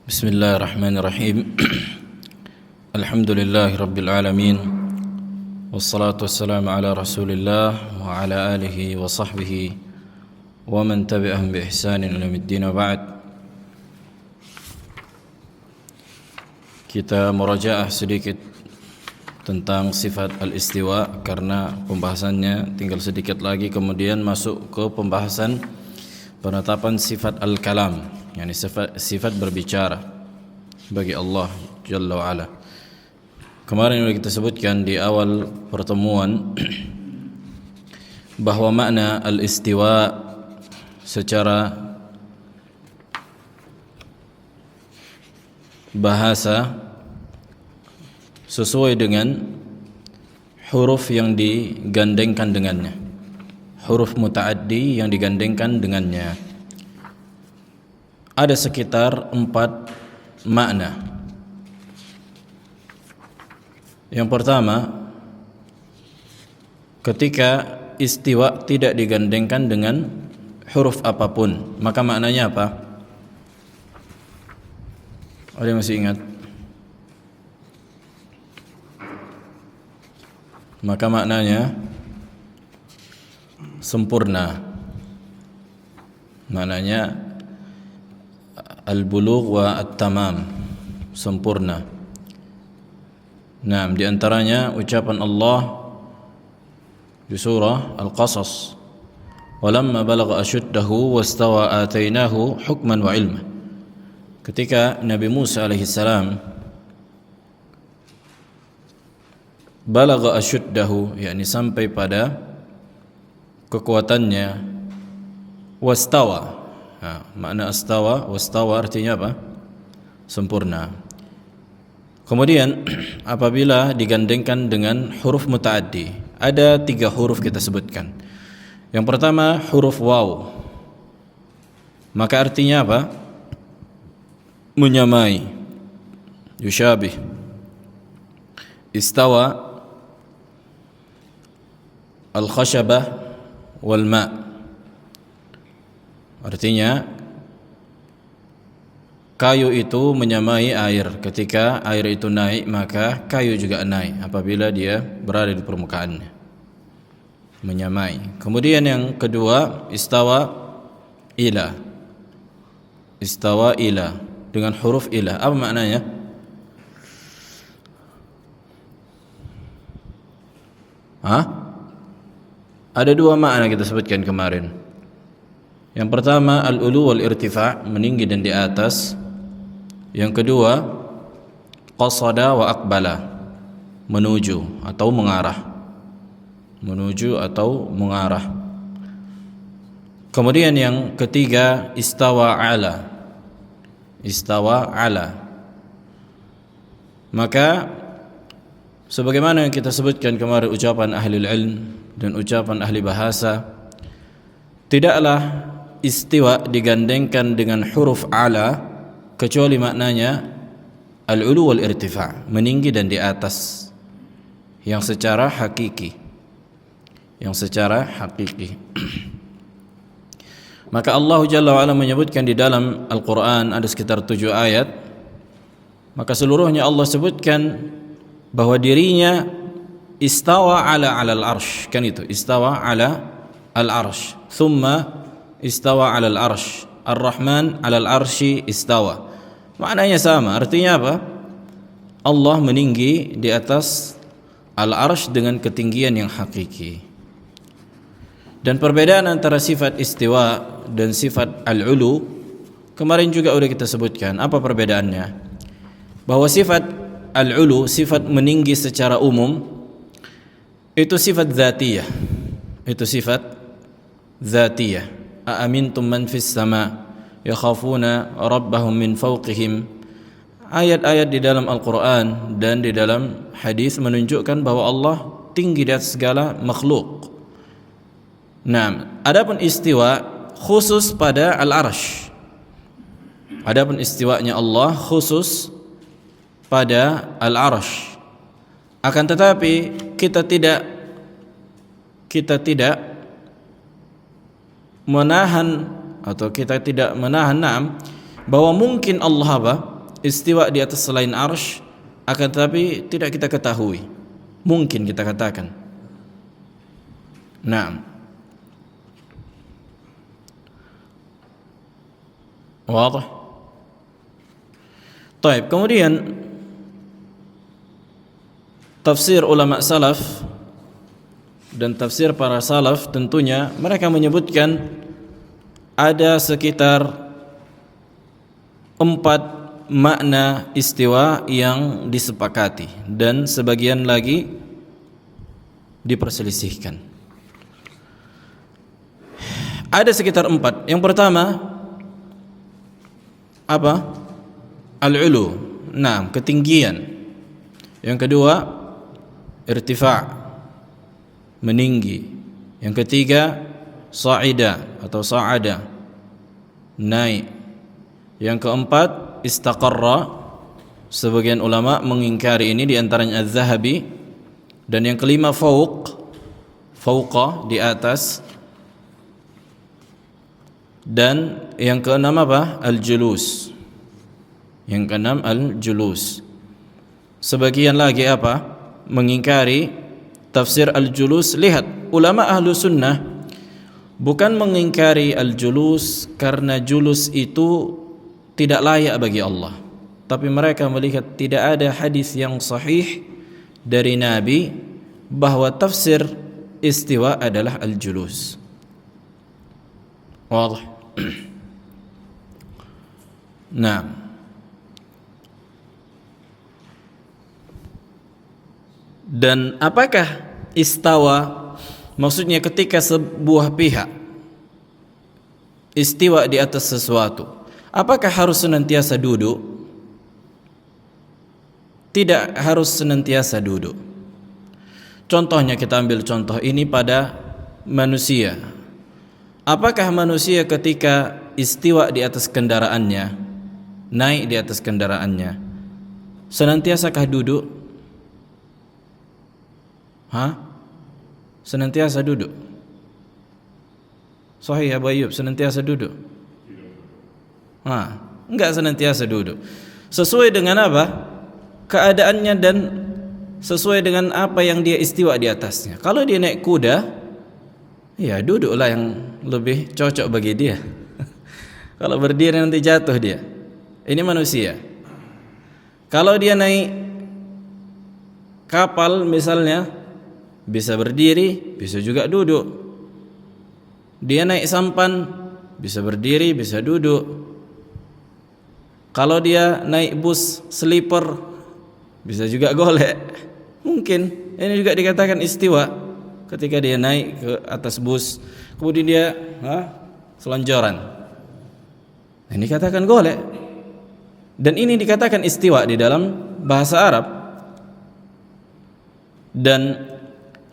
Bismillahirrahmanirrahim. Alhamdulillahi Rabbil Alamin. Wassalatu wassalamu ala Rasulillah wa ala alihi wa sahbihi wa man tabi'ahum bi ihsanin ila yaumiddin wa ba'd. Kita murajaah sedikit tentang sifat al-istiwa karena pembahasannya tinggal sedikit lagi, kemudian masuk ke pembahasan penetapan sifat al-kalam, yakni sifat berbicara bagi Allah Jalla wa'ala. Kemarin sudah kita sebutkan di awal pertemuan bahwa makna al-istiwa secara bahasa sesuai dengan huruf yang digandengkan dengannya, huruf muta'addi yang digandengkan dengannya. Ada sekitar 4 makna. Yang pertama, ketika istiwa tidak digandengkan dengan huruf apapun, maka maknanya apa? Ada yang masih ingat? Maka maknanya sempurna. Maknanya al-bulugh wa at-tamam, sempurna. Nah, di antaranya ucapan Allah di surah Al-Qasas, "Walamma balagha ashuddahu wastawa atainahu hukman wa ilma." Ketika Nabi Musa alaihi salam balagha ashuddahu, yakni sampai pada kekuatannya, wastawa. Makna astawa, wastawa artinya apa? Sempurna. Kemudian apabila digandengkan dengan huruf mutaaddi, ada 3 huruf kita sebutkan. Yang pertama huruf waw, maka artinya apa? Menyamai, yusyabih. Istawa al-khashabah wal ma', artinya kayu itu menyamai air. Ketika air itu naik, maka kayu juga naik apabila dia berada di permukaannya, menyamai. Kemudian yang kedua istawa ila. Istawa ila dengan huruf ila. Apa maknanya? Ada 2 makna kita sebutkan kemarin. Yang pertama al-ulu wal irtifa', meninggi dan di atas. Yang kedua qasada wa aqbala, menuju atau mengarah. Menuju atau mengarah. Kemudian yang ketiga istawa ala. Istawa ala. Maka sebagaimana yang kita sebutkan kemarin ucapan ahli ilm dan ucapan ahli bahasa, tidaklah istiwa digandengkan dengan huruf ala kecuali maknanya al-ulu wal irtifa', meninggi dan di atas, yang secara hakiki. Yang secara hakiki. Maka Allah Jalla wa'ala menyebutkan di dalam Al-Quran ada sekitar 7 ayat. Maka seluruhnya Allah sebutkan bahwa dirinya istawa ala al-arsh, kan itu, istawa ala al-arsh, thumma istawa ala al-arsh, ar-rahman ala al-arshi istawa. Maknanya sama, artinya apa? Allah meninggi di atas al-arsh dengan ketinggian yang hakiki. Dan perbedaan antara sifat istiwa dan sifat al-ulu kemarin juga sudah kita sebutkan. Apa perbedaannya? Bahwa sifat al-ulu, sifat meninggi secara umum, itu sifat dzatiyah. Itu sifat dzatiyah. Aamintum man fis sama' yakhafuna rabbahum min fawqihim. Ayat-ayat di dalam Al-Quran dan di dalam hadis menunjukkan bahwa Allah tinggi di atas segala makhluk. Nah, adapun istiwa khusus pada al-arsh. Adapun istiwanya Allah khusus pada al-arsh. Akan tetapi kita tidak menahan atau kita tidak menahan bahwa mungkin Allah istiwa di atas selain arsy, akan tetapi tidak kita ketahui. Mungkin kita katakan. Naam. Wadah. Baik, kemudian tafsir ulama salaf dan tafsir para salaf tentunya mereka menyebutkan ada sekitar 4 makna istiwa yang disepakati dan sebagian lagi diperselisihkan. Ada sekitar 4. Yang pertama apa? Al-ulu. Nah, ketinggian. Yang kedua irtifa', meninggi. Yang ketiga sa'ida atau sa'ada, naik. Yang keempat istaqarra, sebagian ulama mengingkari ini, di antaranya Az-Zahabi. Dan yang kelima fauqa, di atas. Dan yang keenam apa? Al-julus. Yang keenam al-julus. Sebagian lagi apa? Mengingkari tafsir al-julus. Lihat, ulama ahlu sunnah bukan mengingkari al-julus karena julus itu tidak layak bagi Allah, tapi mereka melihat tidak ada hadis yang sahih dari Nabi bahwa tafsir istiwa adalah al-julus. Wadah. Nah, dan apakah istawa maksudnya ketika sebuah pihak istiwa di atas sesuatu, apakah harus senantiasa duduk? Tidak harus senantiasa duduk. Contohnya, kita ambil contoh ini pada manusia. Apakah manusia ketika istiwa di atas kendaraannya, naik di atas kendaraannya, senantiasakah duduk? Senantiasa duduk? Sahih Abu Ayyub, senantiasa duduk? Enggak senantiasa duduk. Sesuai dengan apa? Keadaannya dan sesuai dengan apa yang dia istiwa di atasnya. Kalau dia naik kuda, ya duduklah yang lebih cocok bagi dia. Kalau berdiri nanti jatuh dia. Ini manusia. Kalau dia naik kapal misalnya, bisa berdiri, bisa juga duduk. Dia naik sampan, bisa berdiri, bisa duduk. Kalau dia naik bus sleeper, bisa juga golek. Mungkin ini juga dikatakan istiwa. Ketika dia naik ke atas bus, kemudian dia selonjoran, ini dikatakan golek. Dan ini dikatakan istiwa di dalam bahasa Arab. Dan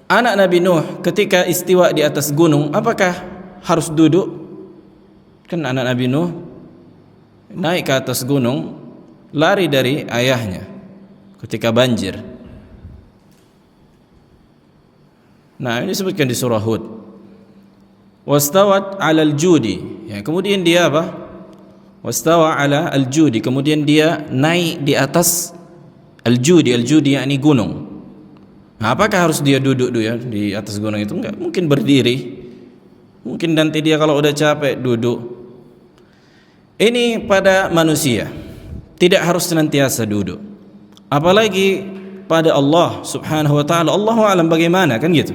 anak Nabi Nuh ketika istiwa di atas gunung, apakah harus duduk? Kan anak Nabi Nuh naik ke atas gunung, lari dari ayahnya ketika banjir. Nah, ini disebutkan di surah Hud. Wastawat 'alal judi. Ya, kemudian dia apa? Wastawa 'ala al-judi. Kemudian dia naik di atas al-judi. Al-judi yakni gunung. Nah, apakah harus dia duduk ya di atas gunung itu? Enggak, mungkin berdiri. Mungkin nanti dia kalau udah capek duduk. Ini pada manusia. Tidak harus senantiasa duduk. Apalagi pada Allah Subhanahu wa taala. Allahu a'lam bagaimana, kan gitu.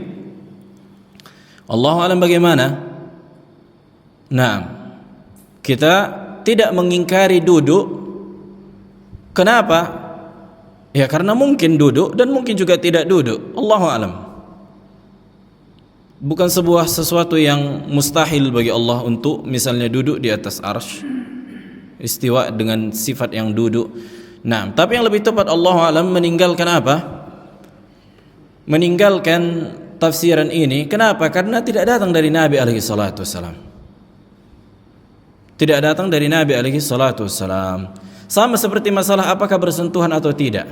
Allahu a'lam bagaimana? Nah, kita tidak mengingkari duduk. Kenapa? Ya karena mungkin duduk dan mungkin juga tidak duduk. Allahu a'lam. Bukan sebuah sesuatu yang mustahil bagi Allah untuk misalnya duduk di atas arsy, istiwa dengan sifat yang duduk. Nah, tapi yang lebih tepat Allahu a'lam meninggalkan apa? Meninggalkan tafsiran ini. Kenapa? Karena tidak datang dari Nabi alaihi salatu wassalam. Tidak datang dari Nabi alaihi salatu wassalam. Sama seperti masalah apakah bersentuhan atau tidak.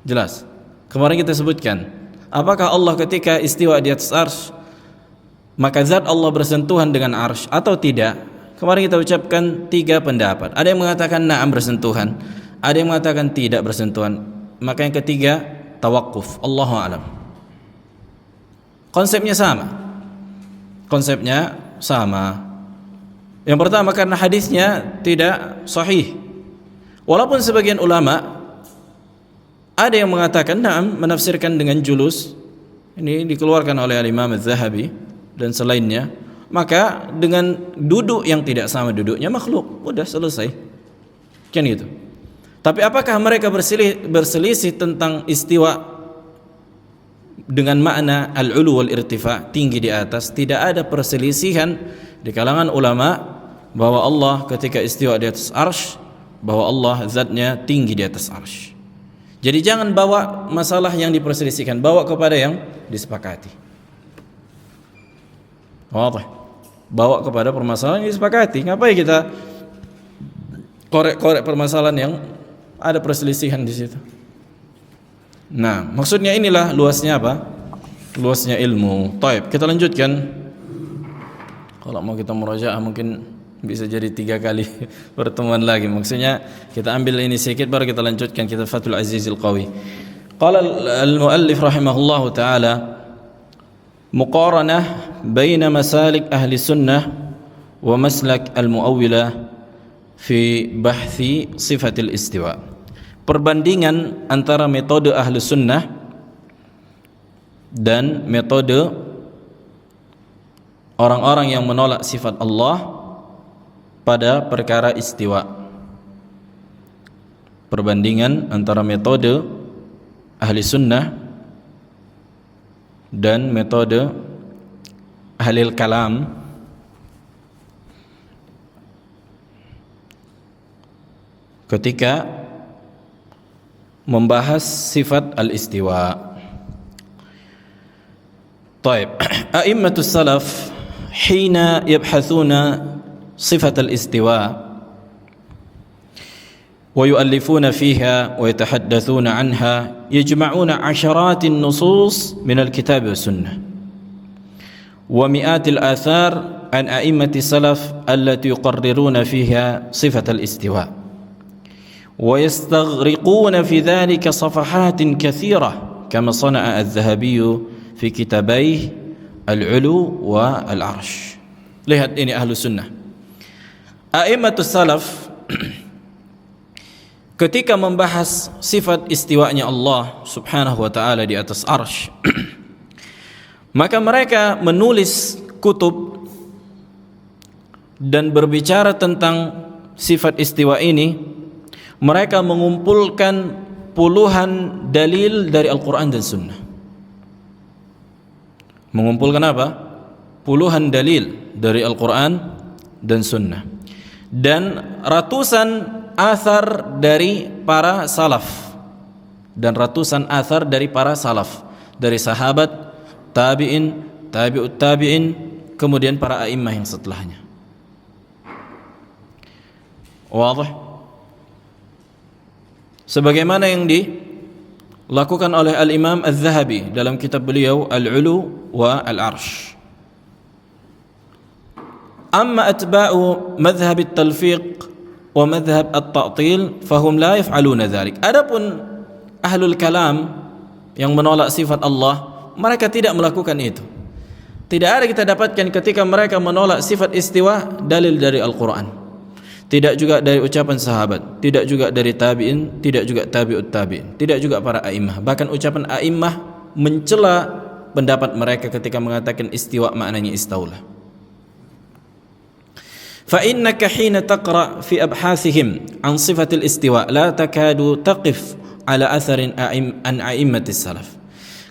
Jelas. Kemarin kita sebutkan, apakah Allah ketika istiwa di atas arsy, maka zat Allah bersentuhan dengan arsy atau tidak? kemarin kita ucapkan 3 pendapat. Ada yang mengatakan na'am bersentuhan, ada yang mengatakan tidak bersentuhan. Maka yang ketiga, tawakuf. Allahu a'lam. Konsepnya sama. Yang pertama karena hadisnya tidak sahih. Walaupun sebagian ulama ada yang mengatakan na'am, menafsirkan dengan julus. Ini dikeluarkan oleh Imam Az-Zahabi dan selainnya. Maka dengan duduk yang tidak sama duduknya makhluk, udah selesai. Kan gitu. Tapi apakah mereka berselisih tentang istiwa dengan makna al-ulu wal irtifa, tinggi di atas? Tidak ada perselisihan di kalangan ulama bahwa Allah ketika istiwa di atas arsy, bahwa Allah zatnya tinggi di atas arsy. Jadi jangan bawa masalah yang diperselisihkan, bawa kepada yang disepakati. Bawa kepada permasalahan yang disepakati. Ngapain kita korek-korek permasalahan yang ada perselisihan di situ? Nah, maksudnya inilah luasnya apa? Luasnya ilmu. Taib, kita lanjutkan. Kalau mau kita murajaah mungkin bisa jadi 3 kali pertemuan lagi. Maksudnya kita ambil ini sedikit baru kita lanjutkan kitab Fathul Azizil Qawi. Qala al-muallif rahimahullahu taala muqaranah baina masalik ahli sunnah wa maslak al-muawwilah fi bahthi sifatil istiwa. Perbandingan antara metode ahli sunnah dan metode orang-orang yang menolak sifat Allah pada perkara istiwa. Perbandingan antara metode ahli sunnah dan metode ahli kalam ketika membahas sifat al-istiwa. Taib, a'immatus salaf hina yabhathuna صفة الاستواء ويؤلفون فيها ويتحدثون عنها يجمعون عشرات النصوص من الكتاب والسنة ومئات الآثار عن أئمة السلف التي يقررون فيها صفة الاستواء ويستغرقون في ذلك صفحات كثيرة كما صنع الذهبي في كتابيه العلو والعرش. Lihat ini ahlu sunnah. A'immatus salaf ketika membahas sifat istiwanya Allah subhanahu wa ta'ala di atas arsy maka mereka menulis kutub dan berbicara tentang sifat istiwa ini. Mereka mengumpulkan puluhan dalil dari Al-Quran dan Sunnah. Mengumpulkan apa? Puluhan dalil dari Al-Quran dan Sunnah dan ratusan athar dari para salaf dan ratusan athar dari para salaf, dari sahabat, tabi'in, tabi'ut tabi'in, kemudian para a'immah yang setelahnya. Wadih? Sebagaimana yang dilakukan oleh Al-Imam Az-Zahabi dalam kitab beliau Al-Ulu wa Al-Arsh. Amma atba'u madhhab at-talfiq wa madhhab at-ta'til fahum la yaf'aluna dhalik. Adapun ahlul kalam yang menolak sifat Allah, mereka tidak melakukan itu. Tidak ada kita dapatkan ketika mereka menolak sifat istiwa dalil dari Al-Quran, tidak juga dari ucapan sahabat, tidak juga dari tabi'in, tidak juga tabi'ut tabi'in, tidak juga para a'immah. Bahkan ucapan a'immah mencela pendapat mereka ketika mengatakan istiwa maknanya istaula. فإنك حين تقرأ في أبحاثهم عن صفة الاستواء لا تكاد تقف على أثر عن أئمة السلف.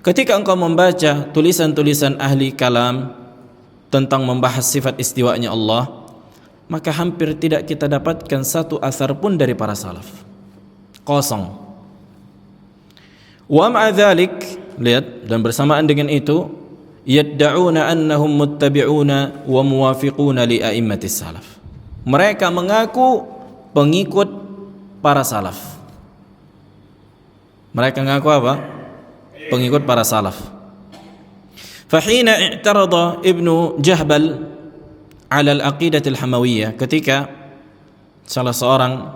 Ketika engkau membaca tulisan-tulisan ahli kalam tentang membahas sifat istiwanya Allah, maka hampir tidak kita dapatkan satu asar pun dari para salaf. Kosong. Wa ma'a dzalik, lihat, dan bersamaan dengan itu yadda'una annahum muttabi'una wa muwafiquna li a'immatis salaf. Mereka mengaku pengikut para salaf. Mereka mengaku apa? Pengikut para salaf. Fahina i'tarada Ibnu Jahbal 'ala al-aqidatil hamawiyah, ketika salah seorang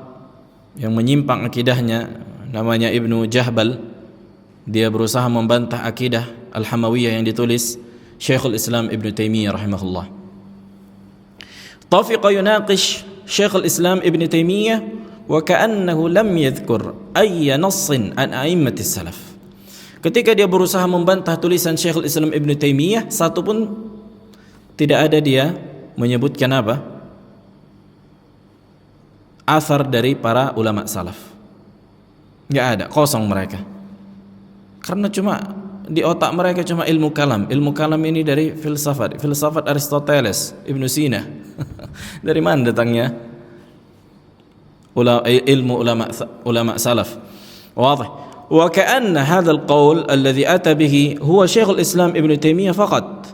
yang menyimpang akidahnya namanya Ibnu Jahbal, dia berusaha membantah akidah al-hamawiyah yang ditulis Syekhul Islam Ibnu Taimiyah rahimahullah. Tafiqa yunaqish Syekhul Islam Ibnu Taimiyah wa ka'annahu lam yadhkur ayya nassin an a'immatis salaf. Ketika dia berusaha membantah tulisan Syekhul Islam Ibnu Taimiyah, satu pun tidak ada dia menyebutkan apa? Athar dari para ulama salaf. Enggak ada, kosong mereka. Karena cuma di otak mereka cuma ilmu kalam. Ilmu kalam ini dari filsafat Aristoteles, Ibnu Sina. Dari mana datangnya ilmu ulama salaf? Wadih. Wa ka'anna hadzal qaul alladhi ata bihi huwa Syekhul Islam Ibnu Taimiyah faqat.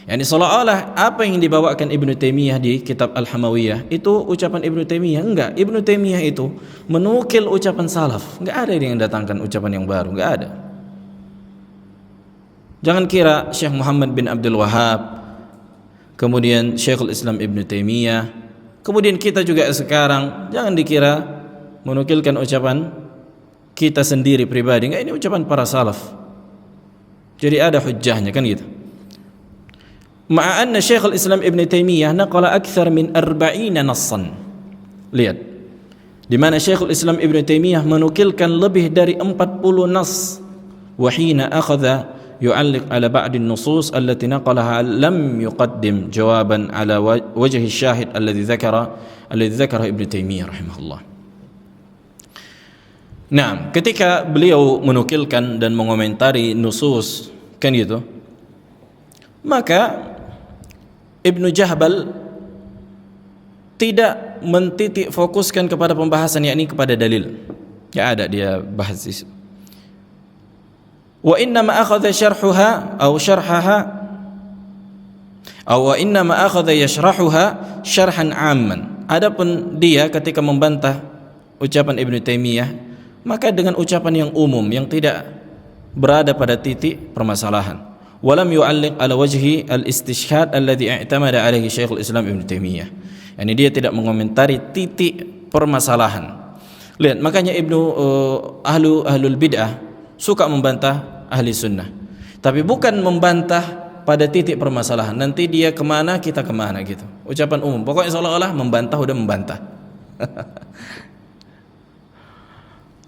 Yani seolah-olah apa yang dibawakan Ibnu Taimiyah di kitab Al-Hamawiyah itu ucapan Ibnu Taimiyah. Enggak, Ibnu Taimiyah itu menukil ucapan salaf. Enggak ada yang datangkan ucapan yang baru, enggak ada. Jangan kira Syekh Muhammad bin Abdul Wahhab, kemudian Syekhul Islam Ibnu Taimiyah, kemudian kita juga sekarang, jangan dikira menukilkan ucapan kita sendiri pribadi. Enggak, ini ucapan para salaf. Jadi ada hujjahnya, kan gitu. Ma'a anna Syekhul Islam Ibnu Taimiyah naqala akthar min 40 nassan. Lihat. Di mana Syekhul Islam Ibnu Taimiyah menukilkan lebih dari 40 nas. Wa hina akhadha yu'alliq ala ba'd an-nusus allati naqalaha lam yuqaddim jawaban ala wajhi syahid alladhi dzakara Ibnu Taimiyah rahimahullah. Nah, ketika beliau menukilkan dan mengomentari nusus, kan gitu, maka Ibnu Jahbal tidak mentitik fokuskan kepada pembahasan, yakni kepada dalil. Ya ada dia bahas di situ. Wa inna ma akhadha syarhuha aw syarhaha aw wa inna ma akhadha yashrahuha syarhan 'amman. Adapun dia ketika membantah ucapan Ibnu Taimiyah, maka dengan ucapan yang umum yang tidak berada pada titik permasalahan. Walam yu'alliq ala wajhi al-istishhad alladhi i'tamada alaihi Syekhul Islam Ibnu Taimiyah. Yani dia tidak mengomentari titik permasalahan. Lihat, makanya ahlul bid'ah suka membantah ahli sunnah. Tapi bukan membantah pada titik permasalahan. Nanti dia kemana, kita kemana gitu. Ucapan umum. Pokoknya seolah-olah membantah udah membantah.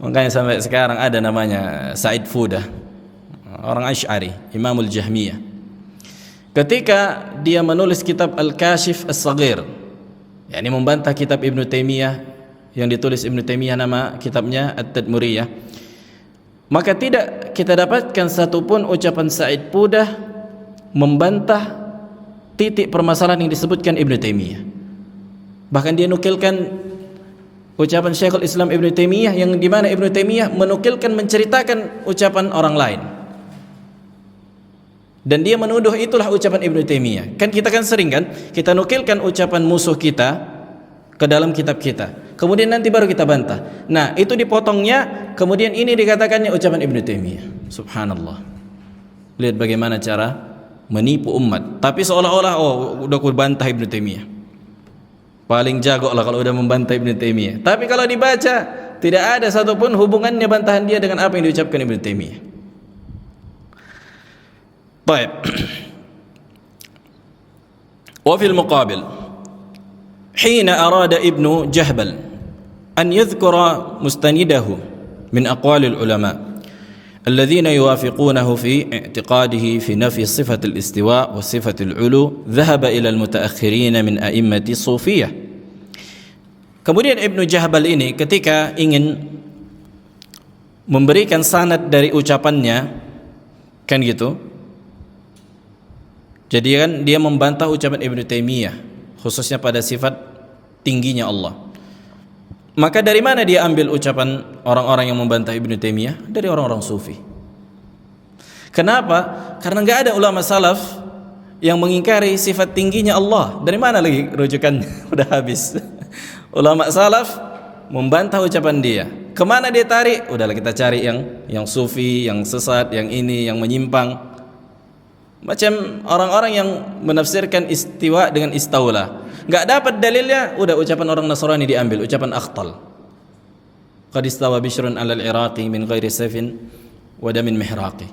Makanya sampai sekarang ada namanya Said Fudah, orang Asy'ari, Imamul Jahmiyah. Ketika dia menulis kitab Al-Kashif As-Saghir, yakni membantah kitab Ibnu Taimiyah yang ditulis Ibnu Taimiyah, nama kitabnya At-Tadmuriyah, maka tidak kita dapatkan satupun ucapan Said Fudah membantah titik permasalahan yang disebutkan Ibnu Taimiyah. Bahkan dia nukilkan ucapan Syekhul Islam Ibnu Taimiyah yang di mana Ibnu Taimiyah menukilkan, menceritakan ucapan orang lain. Dan dia menuduh itulah ucapan Ibnu Taimiyah. Kan kita kan sering kan kita nukilkan ucapan musuh kita ke dalam kitab kita. Kemudian nanti baru kita bantah. Nah, itu dipotongnya, kemudian ini dikatakannya ucapan Ibnu Taimiyah. Subhanallah. Lihat bagaimana cara menipu umat. Tapi seolah-olah udah ku bantah Ibnu Taimiyah. Paling jago lah kalau udah membantah Ibnu Taimiyah. Tapi kalau dibaca tidak ada satupun hubungannya bantahan dia dengan apa yang diucapkan Ibnu Taimiyah. Baik. Wa fil muqabil, hina arada Ibnu Jahbal an yadhkura mustanidahu min aqwalil ulama الذين يوافقونه في اعتقاده في نفي صفة الاستواء وصفة العلو ذهب إلى المتأخرين من أئمة الصوفية. Kemudian Ibnu Jahbal ini ketika ingin memberikan sanad dari ucapannya, kan gitu, jadi kan dia membantah ucapan Ibnu Taimiyah khususnya pada sifat tingginya Allah. Maka dari mana dia ambil ucapan orang-orang yang membantah Ibnu Taimiyah? Dari orang-orang sufi. Kenapa? Karena enggak ada ulama salaf yang mengingkari sifat tingginya Allah. Dari mana lagi rujukannya? Udah habis. Ulama salaf membantah ucapan dia. Kemana dia tarik? Udahlah kita cari yang sufi, yang sesat, yang ini, yang menyimpang. Macam orang-orang yang menafsirkan istiwa dengan istaula, nggak dapat dalilnya, udah ucapan orang Nasrani diambil, ucapan Akhtal. Qad istawa bishrun 'alal Iraqi min ghairi sayfin wa damin mihraqi.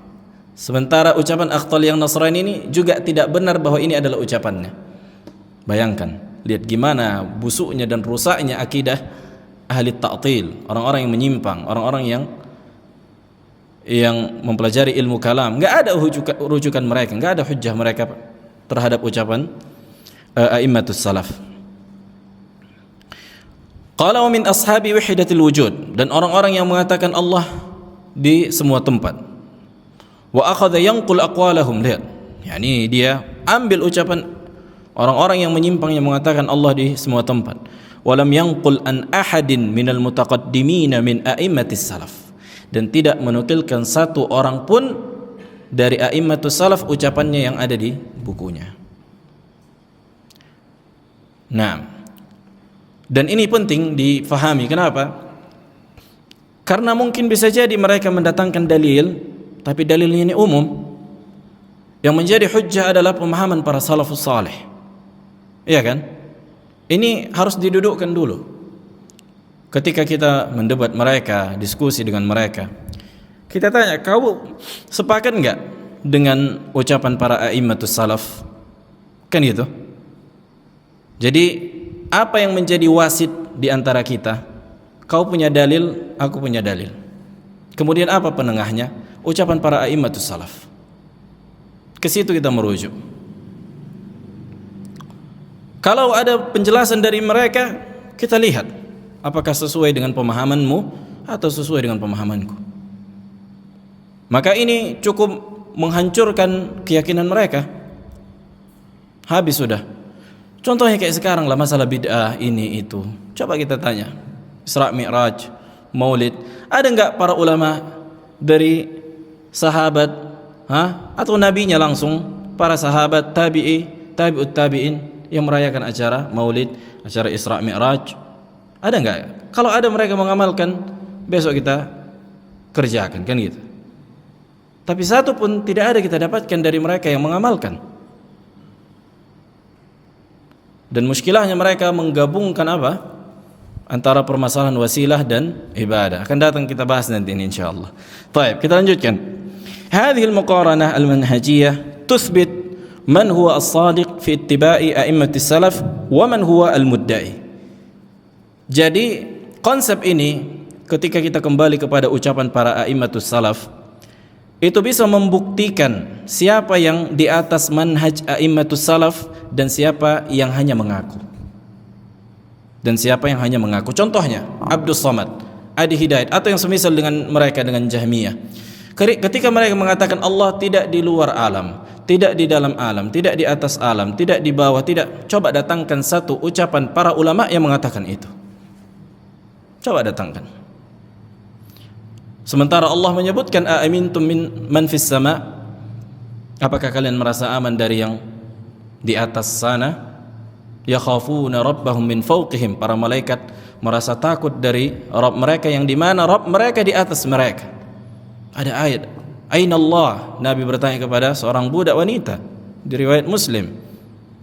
Sementara ucapan Akhtal yang Nasrani ini juga tidak benar bahwa ini adalah ucapannya. Bayangkan, lihat gimana busuknya dan rusaknya akidah ahli ta'til, orang-orang yang menyimpang, orang-orang yang mempelajari ilmu kalam. Nggak ada rujukan mereka, nggak ada hujjah mereka terhadap ucapan a'immatus salaf. Qala wa min ashabi wahdatil wujud, dan orang-orang yang mengatakan Allah di semua tempat. Wa akhadha yanqul aqwalahum, lihat, yakni dia ambil ucapan orang-orang yang menyimpang yang mengatakan Allah di semua tempat. Walam yanqul an ahadin minal mutaqaddimina min a'immatis salaf, dan tidak menukilkan satu orang pun dari a'immatus salaf ucapannya yang ada di bukunya. Nah, dan ini penting difahami. Kenapa? Karena mungkin bisa jadi mereka mendatangkan dalil, tapi dalilnya ini umum. Yang menjadi hujjah adalah pemahaman para salafus salih. Iya kan? Ini harus didudukkan dulu. Ketika kita mendebat mereka, diskusi dengan mereka, kita tanya, kau sepakat enggak dengan ucapan para a'immatus salaf? Kan gitu. Jadi apa yang menjadi wasit di antara kita? Kau punya dalil, aku punya dalil. Kemudian apa penengahnya? Ucapan para a'immatus salaf. Ke situ kita merujuk. Kalau ada penjelasan dari mereka, kita lihat apakah sesuai dengan pemahamanmu atau sesuai dengan pemahamanku. Maka ini cukup menghancurkan keyakinan mereka. Habis sudah. Contohnya kayak sekarang lah, masalah bid'ah ini itu. Coba kita tanya, Isra Mi'raj, Maulid, ada enggak para ulama dari sahabat, atau nabinya langsung, para sahabat, tabi'ut tabi'in yang merayakan acara Maulid, acara Isra Mi'raj? Ada enggak? Kalau ada mereka mengamalkan, besok kita kerjakan, kan gitu. Tapi satu pun tidak ada kita dapatkan dari mereka yang mengamalkan. Dan muskilahnya mereka menggabungkan apa? Antara permasalahan wasilah dan ibadah. Akan datang kita bahas nanti ini insyaallah. Baik, kita lanjutkan. Hadhihi al-muqaranah al-manhajiyah tuthbit man huwa as-sadiq fi ittiba'i a'immatis salaf wa man huwa al-mudda'i. Jadi konsep ini ketika kita kembali kepada ucapan para a'immatus salaf, itu bisa membuktikan siapa yang di atas manhaj a'immatus salaf dan siapa yang hanya mengaku. Dan siapa yang hanya mengaku. Contohnya Abdus Samad, Adi Hidayat, atau yang semisal dengan mereka, dengan Jahmiyah. Ketika mereka mengatakan Allah tidak di luar alam, tidak di dalam alam, tidak di atas alam, tidak di bawah, tidak. Coba datangkan satu ucapan para ulama yang mengatakan itu. Coba datangkan. Sementara Allah menyebutkan aamintum man fis sama, apakah kalian merasa aman dari yang di atas sana? Yakhafuna rabbahum min fawqihim, para malaikat merasa takut dari Rabb mereka yang di mana Rabb mereka di atas mereka. Ada ayat, aina Allah? Nabi bertanya kepada seorang budak wanita di riwayat Muslim.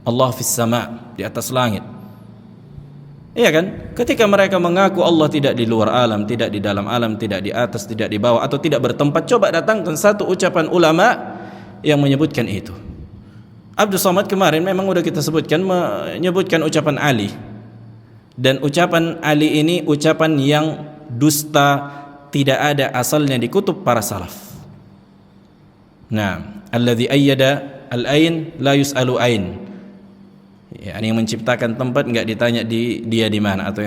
Allah fis sama, di atas langit. Iya kan? Ketika mereka mengaku Allah tidak di luar alam, tidak di dalam alam, tidak di atas, tidak di bawah, atau tidak bertempat, coba datangkan satu ucapan ulama yang menyebutkan itu. Abdul Somad kemarin memang udah kita sebutkan, menyebutkan ucapan Ali. Dan ucapan Ali ini ucapan yang dusta, tidak ada asalnya di kutub para salaf. Nah, alladzi ayyada al-ain la yus'alu ain. Ya, yang menciptakan tempat enggak ditanya dia di mana, atau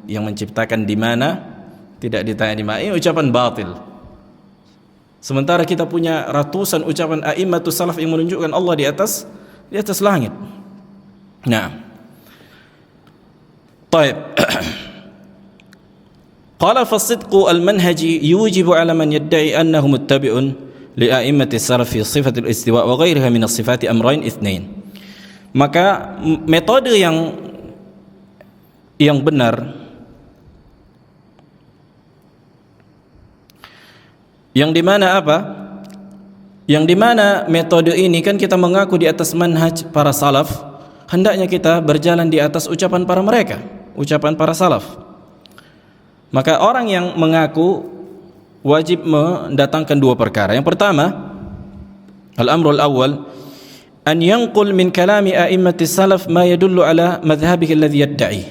yang menciptakan di mana tidak ditanya di mana. Ini ucapan batil. Sementara kita punya ratusan ucapan a'immatus salaf yang menunjukkan Allah di atas langit. Nah. Baik. Qala fasidqu al-manhaji yujibu 'ala man yad'i annahu muttabi'un li a'immatis salaf fi sifatil istiwa wa ghairiha min as-sifati amrayn itsnain. Maka metode yang benar, yang dimana apa? yang dimana metode ini kan kita mengaku di atas manhaj para salaf, hendaknya kita berjalan di atas ucapan para mereka, ucapan para salaf. Maka orang yang mengaku wajib mendatangkan dua perkara. Yang pertama, al-amrul awwal an yanqul min kalami a'immatis salaf ma yadullu ala madhhabihi alladhi yadda'i.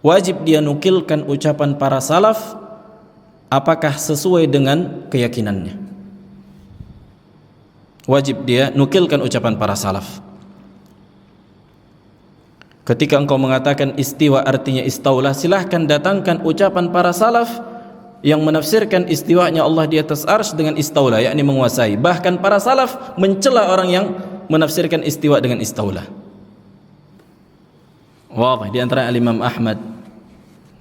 Wajib dia nukilkan ucapan para salaf apakah sesuai dengan keyakinannya. Wajib dia nukilkan ucapan para salaf. Ketika engkau mengatakan istiwa artinya istaulah, silahkan datangkan ucapan para salaf yang menafsirkan istiwanya Allah di atas arsy dengan istaulah, yakni menguasai. Bahkan para salaf mencela orang yang menafsirkan istiwa dengan istaulah. Wah, di antara Imam Ahmad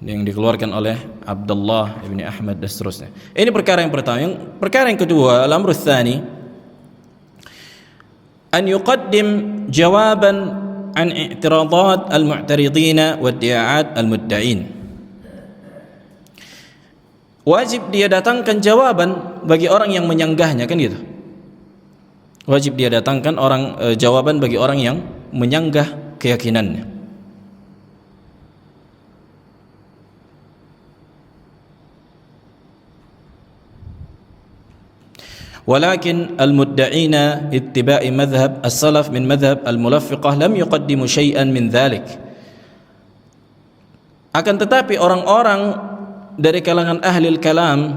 yang dikeluarkan oleh Abdullah ibni Ahmad dan seterusnya. Ini perkara yang pertama. Yang perkara yang kedua, al-amru tsani an yuqaddim jawaban an i'tiradat al-mu'taridin wa iddi'at al-mudda'in. Wajib dia datangkan jawaban bagi orang yang menyanggahnya, kan gitu. Wajib dia datangkan jawaban bagi orang yang menyanggah keyakinannya. Walakin al-mudda'ina ittiba'i madhhab as-salaf min madhhab al-mulaffiqah lam yuqaddimu syai'an min dhalik. Akan tetapi orang-orang dari kalangan ahli kalam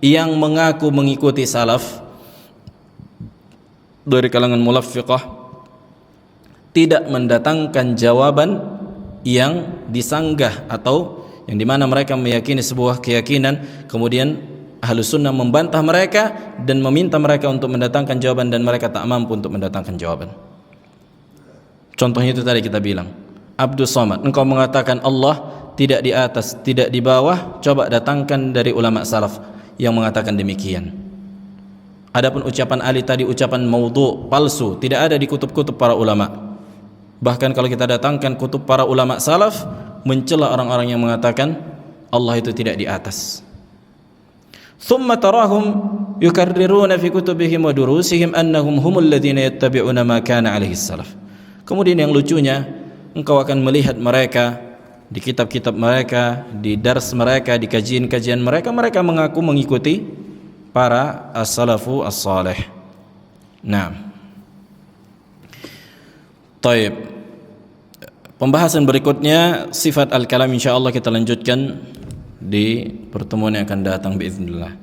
yang mengaku mengikuti salaf dari kalangan mulaffiqah tidak mendatangkan jawaban yang disanggah atau yang dimana mereka meyakini sebuah keyakinan, kemudian Ahlus Sunnah membantah mereka dan meminta mereka untuk mendatangkan jawaban dan mereka tak mampu untuk mendatangkan jawaban. Contohnya itu tadi kita bilang, Abdus Somad, engkau mengatakan Allah tidak di atas, tidak di bawah, coba datangkan dari ulama salaf yang mengatakan demikian. Adapun ucapan Ali tadi ucapan maudhu, palsu, tidak ada di kutub-kutub para ulama. Bahkan kalau kita datangkan kutub para ulama salaf, mencela orang-orang yang mengatakan Allah itu tidak di atas. Thumma tarahum yukarriruna fi kutubihim wa durusihim annahum humul ladzina yattabi'una ma kana alaihi salaf. Kemudian yang lucunya, engkau akan melihat mereka di kitab-kitab mereka, di dars mereka, di kajian-kajian mereka, mereka mengaku mengikuti para as-salafu as-salih. Nah, taib. Pembahasan berikutnya sifat al-kalam insyaallah kita lanjutkan di pertemuan yang akan datang biiznillah.